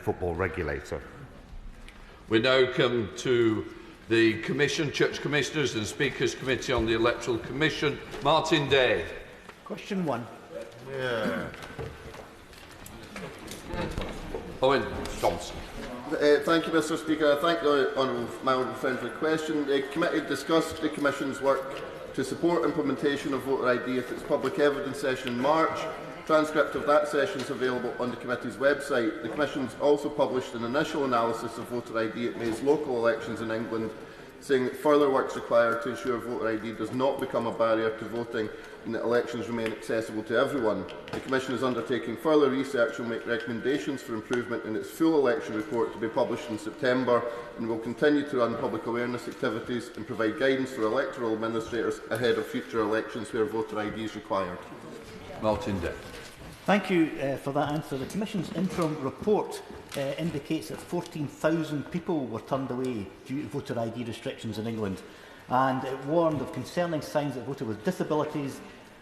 football regulator. We now come to the Commission, Church Commissioners and Speakers Committee on the Electoral Commission. Martin Day. Question 1. Owen Thompson. Thank you, Mr Speaker. I thank my honourable friend for the question. The committee discussed the Commission's work to support implementation of voter ID at its public evidence session in March. Transcript of that session is available on the committee's website. The Commission has also published an initial analysis of voter ID at May's local elections in England, saying that further work is required to ensure voter ID does not become a barrier to voting and that elections remain accessible to everyone. The Commission is undertaking further research and will make recommendations for improvement in its full election report to be published in September, and will continue to run public awareness activities and provide guidance for electoral administrators ahead of future elections where voter ID is required. Martin Day. Thank you for that answer. The Commission's interim report indicates that 14,000 people were turned away due to voter ID restrictions in England, and it warned of concerning signs that voters with disabilities,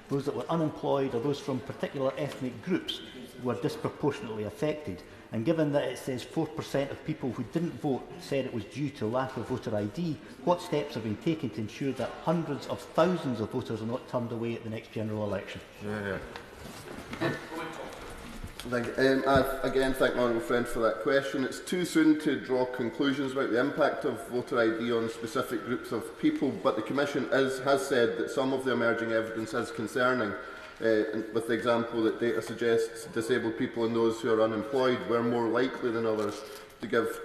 those that were unemployed or those from particular ethnic groups were disproportionately affected. And given that it says 4% of people who didn't vote said it was due to lack of voter ID, what steps have been taken to ensure that hundreds of thousands of voters are not turned away at the next general election? I again thank my honourable friend for that question. It's too soon to draw conclusions about the impact of voter ID on specific groups of people, but the Commission has said that some of the emerging evidence is concerning, with the example that data suggests disabled people and those who are unemployed were more likely than others to give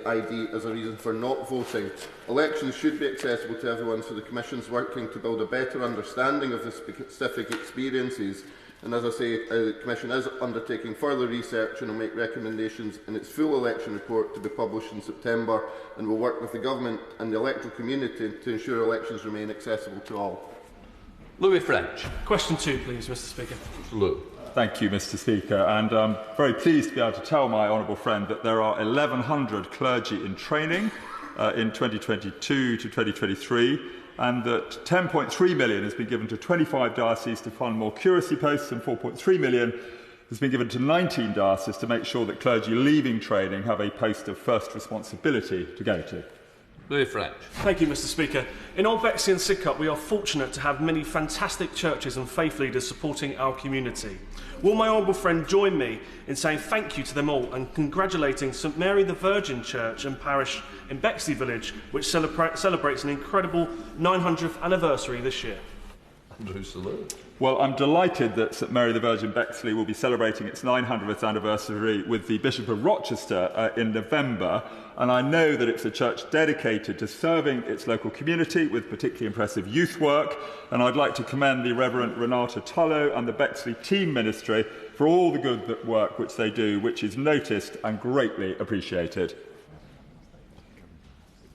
ID as a reason for not voting. Elections should be accessible to everyone, so the Commission is working to build a better understanding of the specific experiences. And as I say, the Commission is undertaking further research and will make recommendations in its full election report to be published in September, and will work with the Government and the electoral community to ensure elections remain accessible to all. Louis French. Question 2, please, Mr Speaker. Lou. Thank you, Mr Speaker. And I'm very pleased to be able to tell my honourable friend that there are 1,100 clergy in training in 2022 to 2023, and that 10.3 million has been given to 25 dioceses to fund more curacy posts, and 4.3 million has been given to 19 dioceses to make sure that clergy leaving training have a post of first responsibility to go to. Louis French. Thank you, Mr Speaker. In Old Bexley and Sidcup, we are fortunate to have many fantastic churches and faith leaders supporting our community. Will my honourable friend join me in saying thank you to them all and congratulating St Mary the Virgin Church and Parish in Bexley Village, which celebrates an incredible 900th anniversary this year? Andrew Salu. Well, I'm delighted that St Mary the Virgin Bexley will be celebrating its 900th anniversary with the Bishop of Rochester in November, and I know that it's a church dedicated to serving its local community with particularly impressive youth work, and I'd like to commend the Reverend Renata Tullow and the Bexley Team Ministry for all the good work which they do, which is noticed and greatly appreciated.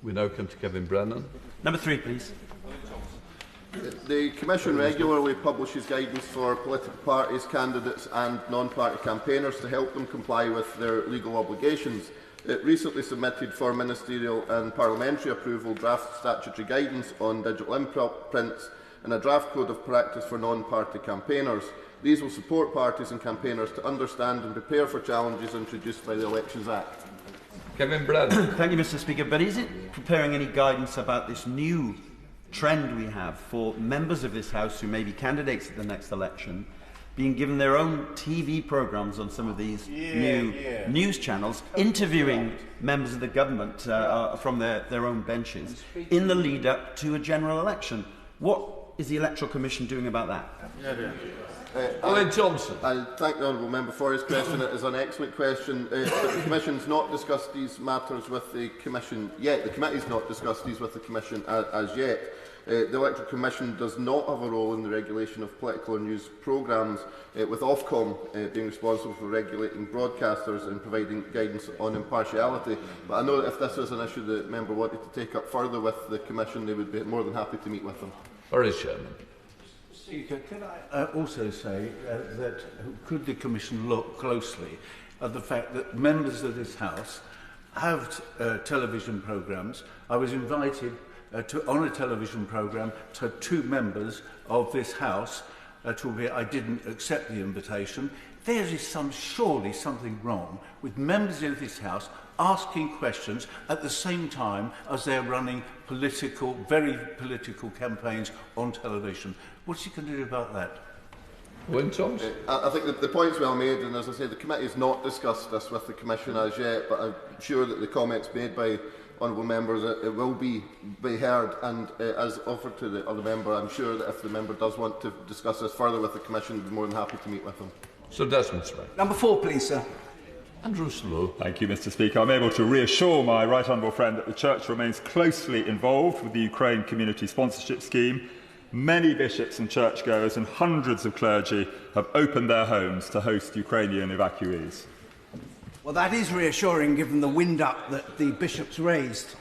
We now come to Kevin Brennan. Number 3, please. The Commission regularly publishes guidance for political parties, candidates and non-party campaigners to help them comply with their legal obligations. It recently submitted for ministerial and parliamentary approval draft statutory guidance on digital imprints and a draft code of practice for non-party campaigners. These will support parties and campaigners to understand and prepare for challenges introduced by the Elections Act. Kevin Brennan. Thank you, Mr Speaker. But is it preparing any guidance about this new trend we have for members of this House who may be candidates at the next election being given their own TV programmes on some of these new news channels, interviewing members of the government from their own benches in the lead up to a general election? What is the Electoral Commission doing about that? Owen Thompson. I thank the honourable member for his question. It is an excellent question. But the Commission has not discussed these matters with the Commission yet. The committee has not discussed these with the Commission as yet. The Electoral Commission does not have a role in the regulation of political or news programmes, with Ofcom being responsible for regulating broadcasters and providing guidance on impartiality. But I know that if this is an issue that the member wanted to take up further with the Commission, they would be more than happy to meet with them. Or is Chairman? Speaker, can I also say that could the Commission look closely at the fact that members of this House have television programmes. I was invited on a television programme to 2 members of this House, I didn't accept the invitation. there is surely something wrong with members of this House asking questions at the same time as they're running very political campaigns on television. What's he going to do about that? Wyn Thoms? I think the point's well made, and as I say, the committee has not discussed this with the Commission as yet, but I'm sure that the comments made by honourable members it will be heard, and as offered to the other member, I'm sure that if the member does want to discuss this further with the Commission, we'd be more than happy to meet with them. Sir Desmond Smith. Number 4, please, sir. Andrew Slow. Thank you, Mr. Speaker. I'm able to reassure my right honourable friend that the Church remains closely involved with the Ukraine Community Sponsorship Scheme. Many bishops and churchgoers and hundreds of clergy have opened their homes to host Ukrainian evacuees. Well, that is reassuring given the wind-up that the bishops raised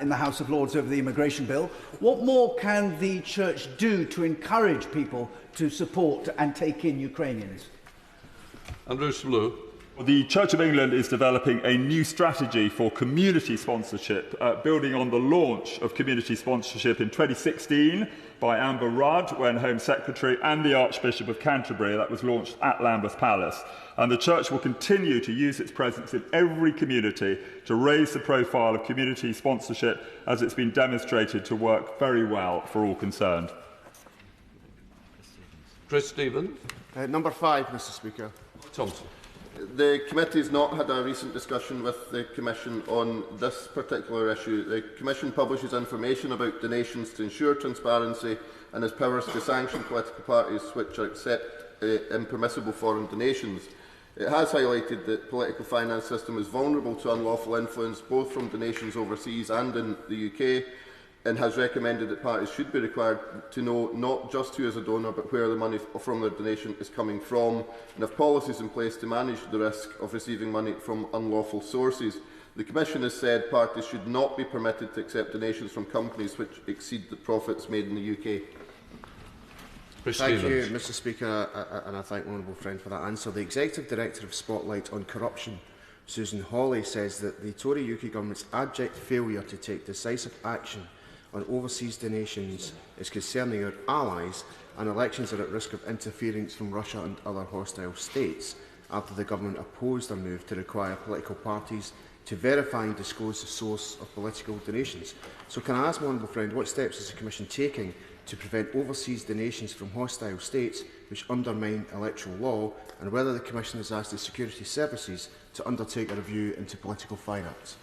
in the House of Lords over the immigration bill. What more can the Church do to encourage people to support and take in Ukrainians? Andrew Slow. Well, the Church of England is developing a new strategy for community sponsorship, building on the launch of community sponsorship in 2016 by Amber Rudd when Home Secretary and the Archbishop of Canterbury. That was launched at Lambeth Palace. And the Church will continue to use its presence in every community to raise the profile of community sponsorship, as it's been demonstrated to work very well for all concerned. Chris Stevens. Number 5, Mr. Speaker. Thompson. The committee has not had a recent discussion with the Commission on this particular issue. The Commission publishes information about donations to ensure transparency and has powers to sanction political parties which accept impermissible foreign donations. It has highlighted that the political finance system is vulnerable to unlawful influence both from donations overseas and in the UK, and has recommended that parties should be required to know not just who is a donor but where the money from their donation is coming from, and have policies in place to manage the risk of receiving money from unlawful sources. The Commission has said parties should not be permitted to accept donations from companies which exceed the profits made in the UK. Thank you, Mr. Speaker, and I thank the honourable friend for that answer. The Executive Director of Spotlight on Corruption, Susan Hawley, says that the Tory UK government's abject failure to take decisive action on overseas donations is concerning our allies, and elections are at risk of interference from Russia and other hostile states, after the government opposed a move to require political parties to verify and disclose the source of political donations. So can I ask my honourable friend, what steps is the Commission taking to prevent overseas donations from hostile states which undermine electoral law, and whether the Commission has asked the security services to undertake a review into political finance?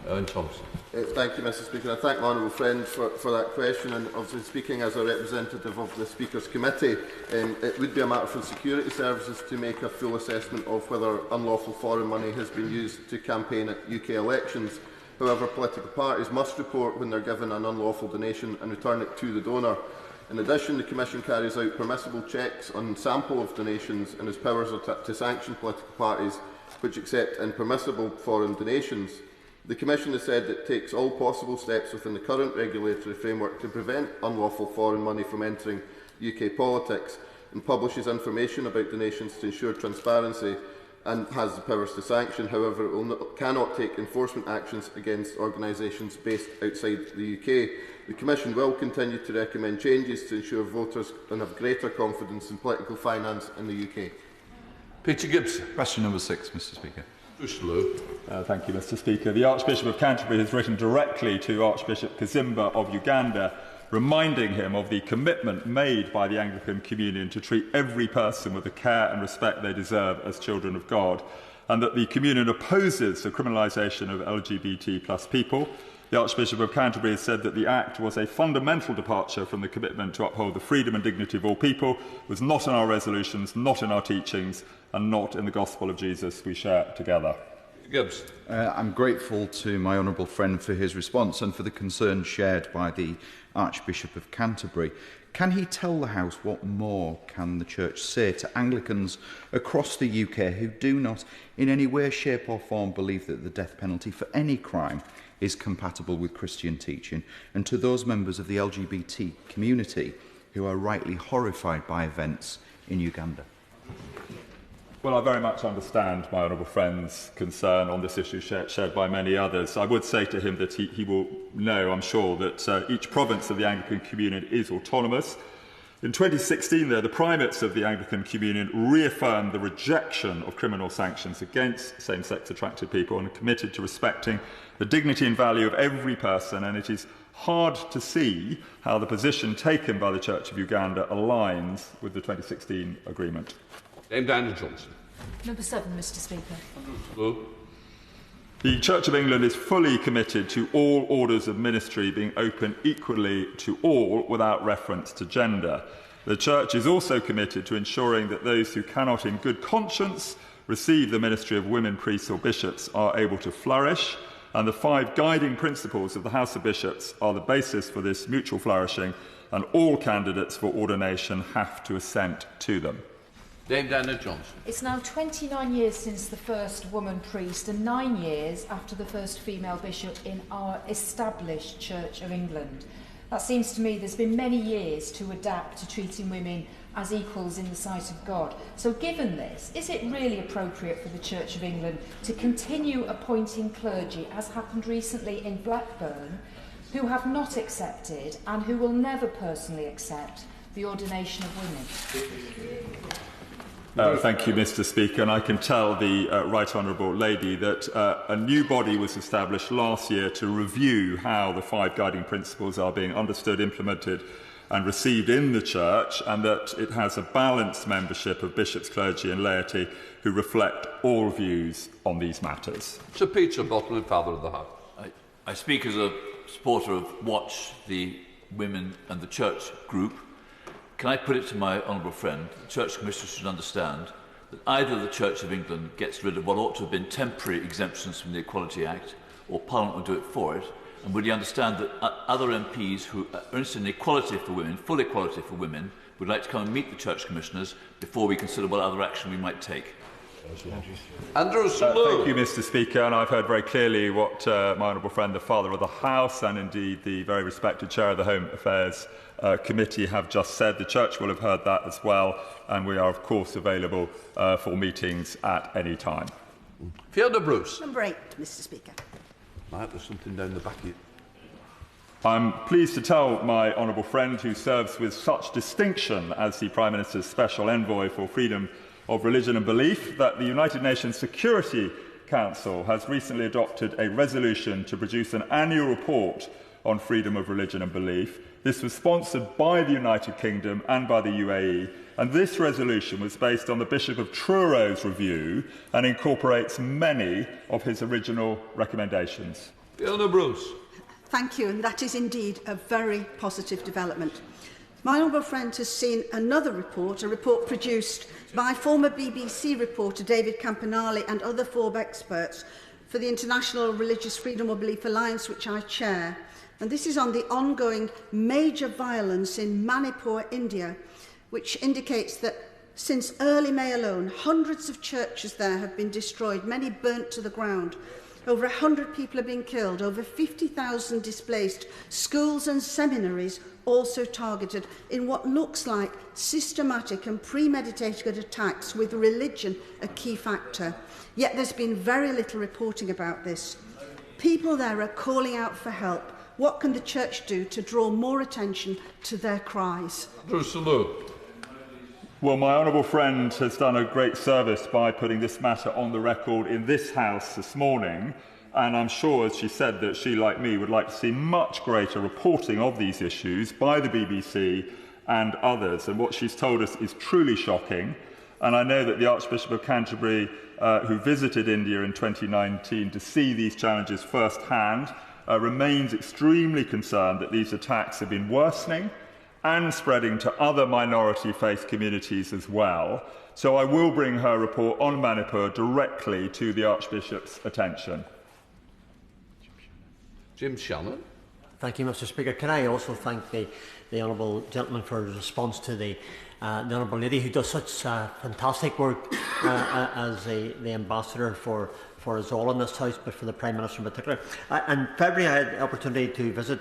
Owen Thompson. Thank you, Mr. Speaker. I thank my honourable friend for that question, and obviously speaking as a representative of the Speaker's Committee, it would be a matter for the security services to make a full assessment of whether unlawful foreign money has been used to campaign at UK elections. However, political parties must report when they're given an unlawful donation and return it to the donor. In addition, the Commission carries out permissible checks on sample of donations and has powers to sanction political parties which accept impermissible foreign donations. The Commission has said that it takes all possible steps within the current regulatory framework to prevent unlawful foreign money from entering UK politics, and publishes information about donations to ensure transparency and has the powers to sanction. However, it cannot take enforcement actions against organisations based outside the UK. The Commission will continue to recommend changes to ensure voters can have greater confidence in political finance in the UK. Peter Gibson. Question number 6, Mr. Speaker. Thank you, Mr. Speaker. The Archbishop of Canterbury has written directly to Archbishop Kazimba of Uganda, reminding him of the commitment made by the Anglican Communion to treat every person with the care and respect they deserve as children of God, and that the Communion opposes the criminalisation of LGBT+ people. The Archbishop of Canterbury has said that the Act was a fundamental departure from the commitment to uphold the freedom and dignity of all people, was not in our resolutions, not in our teachings, and not in the gospel of Jesus we share together. Gibbs. I'm grateful to my honourable friend for his response and for the concern shared by the Archbishop of Canterbury. Can he tell the House what more can the Church say to Anglicans across the UK who do not in any way, shape or form believe that the death penalty for any crime is compatible with Christian teaching, and to those members of the LGBT community who are rightly horrified by events in Uganda? Well, I very much understand my honourable friend's concern on this issue shared by many others. I would say to him that he will know, I'm sure, that each province of the Anglican Communion is autonomous. In 2016, though, the primates of the Anglican Communion reaffirmed the rejection of criminal sanctions against same-sex attracted people and committed to respecting the dignity and value of every person, and it is hard to see how the position taken by the Church of Uganda aligns with the 2016 agreement. Dame Diana Johnson. Number 7, Mr. Speaker. Hello. The Church of England is fully committed to all orders of ministry being open equally to all without reference to gender. The Church is also committed to ensuring that those who cannot in good conscience receive the ministry of women priests or bishops are able to flourish, and the 5 guiding principles of the House of Bishops are the basis for this mutual flourishing, and all candidates for ordination have to assent to them. Dame Diana Johnson. It's now 29 years since the first woman priest and 9 years after the first female bishop in our established Church of England. That seems to me there's been many years to adapt to treating women as equals in the sight of God. So given this, is it really appropriate for the Church of England to continue appointing clergy, as happened recently in Blackburn, who have not accepted and who will never personally accept the ordination of women? Thank you, Mr. Speaker. And I can tell the Right Honourable Lady that a new body was established last year to review how the 5 guiding principles are being understood, implemented and received in the Church, and that it has a balanced membership of bishops, clergy and laity who reflect all views on these matters. Sir Peter Bottman, Father of the House. I speak as a supporter of Watch the Women and the Church group. Can I put it to my honourable friend, the Church Commissioner should understand that either the Church of England gets rid of what ought to have been temporary exemptions from the Equality Act, or Parliament will do it for it, and would he understand that other MPs who are interested in equality for women, full equality for women, would like to come and meet the Church Commissioners before we consider what other action we might take? Andrew Selous. Thank you, Mr. Speaker, and I've heard very clearly what my honourable friend, the Father of the House, and indeed the very respected Chair of the Home Affairs Committee have just said. The Church will have heard that as well, and we are, of course, available for meetings at any time. Fiona Bruce. Number 8, Mr. Speaker. Right, there's something down the back here. I'm pleased to tell my honourable friend, who serves with such distinction as the Prime Minister's Special Envoy for Freedom of Religion and Belief, that the United Nations Security Council has recently adopted a resolution to produce an annual report on freedom of religion and belief. This was sponsored by the United Kingdom and by the UAE, and this resolution was based on the Bishop of Truro's review and incorporates many of his original recommendations. Fiona Bruce. Thank you, and that is indeed a very positive development. My honourable friend has seen another report, a report produced by former BBC reporter David Campanale and other FORB experts for the International Religious Freedom of Belief Alliance, which I chair. And this is on the ongoing major violence in Manipur, India, which indicates that since early May alone, hundreds of churches there have been destroyed, many burnt to the ground. Over 100 people have been killed, over 50,000 displaced, schools and seminaries also targeted in what looks like systematic and premeditated attacks with religion a key factor. Yet there's been very little reporting about this. People there are calling out for help. What can the Church do to draw more attention to their cries? Andrew Selous. Well, my honourable friend has done a great service by putting this matter on the record in this House this morning, and I'm sure, as she said, that she, like me, would like to see much greater reporting of these issues by the BBC and others. And what she's told us is truly shocking. And I know that the Archbishop of Canterbury, who visited India in 2019 to see these challenges firsthand, remains extremely concerned that these attacks have been worsening and spreading to other minority faith communities as well. So I will bring her report on Manipur directly to the Archbishop's attention. Jim Shannon. Thank you, Mr. Speaker. Can I also thank the honourable gentleman for his response to the honourable lady, who does such fantastic work as the ambassador for us all in this House, but for the Prime Minister in particular. In February, I had the opportunity to visit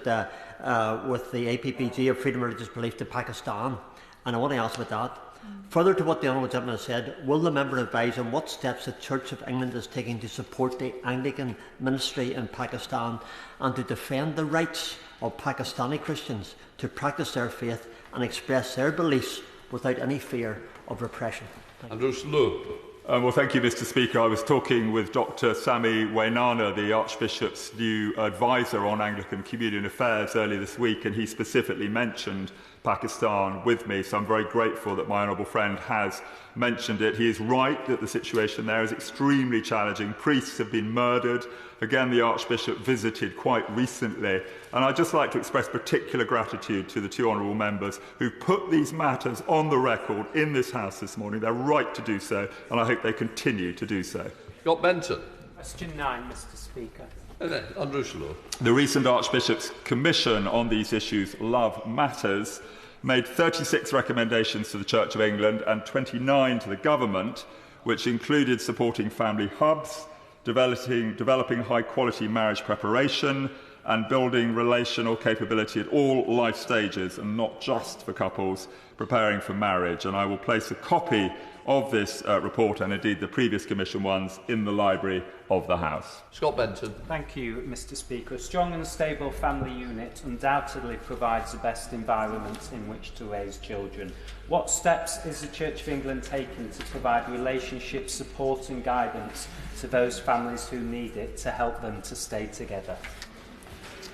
with the APPG of Freedom of Religious Belief to Pakistan, and I want to ask about that. Further to what the honourable gentleman has said, will the member advise on what steps the Church of England is taking to support the Anglican ministry in Pakistan and to defend the rights of Pakistani Christians to practice their faith and express their beliefs without any fear of repression. Andrew Slow. Well, thank you, Mr. Speaker. I was talking with Dr. Sami Wainana, the Archbishop's new advisor on Anglican Communion Affairs, earlier this week, and he specifically mentioned Pakistan with me, so I'm very grateful that my honourable friend has mentioned it. He is right that the situation there is extremely challenging. Priests have been murdered. Again, the Archbishop visited quite recently, and I'd just like to express particular gratitude to the two honourable members who put these matters on the record in this House this morning. They're right to do so, and I hope they continue to do so. Scott Benton. Question 9, Mr. Speaker. Andrew Slow. The recent Archbishop's Commission on these issues, Love Matters, made 36 recommendations to the Church of England and 29 to the Government, which included supporting family hubs, developing high-quality marriage preparation, and building relational capability at all life stages, and not just for couples preparing for marriage. And I will place a copy of this report, and indeed the previous Commission ones, in the library of the House. Scott Benton. Thank you, Mr. Speaker. A strong and stable family unit undoubtedly provides the best environment in which to raise children. What steps is the Church of England taking to provide relationship support and guidance to those families who need it to help them to stay together?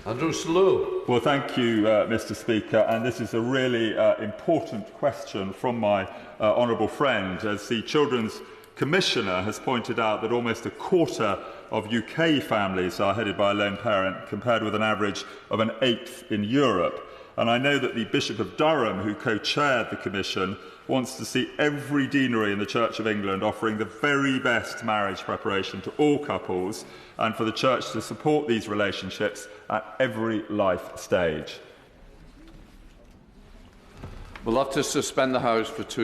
Andrew Slow. Well, thank you, Mr. Speaker, and this is a really important question from my honourable friend, as the Children's Commissioner has pointed out that almost a quarter of UK families are headed by a lone parent, compared with an average of an eighth in Europe. And I know that the Bishop of Durham, who co-chaired the Commission, wants to see every deanery in the Church of England offering the very best marriage preparation to all couples, and for the Church to support these relationships at every life stage. We'll have to suspend the House for 2